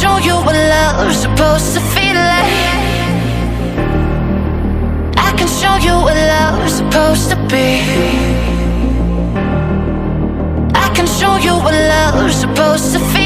show you what love's supposed to feel like. I can show you what love's supposed to be. I can show you what love's supposed to feel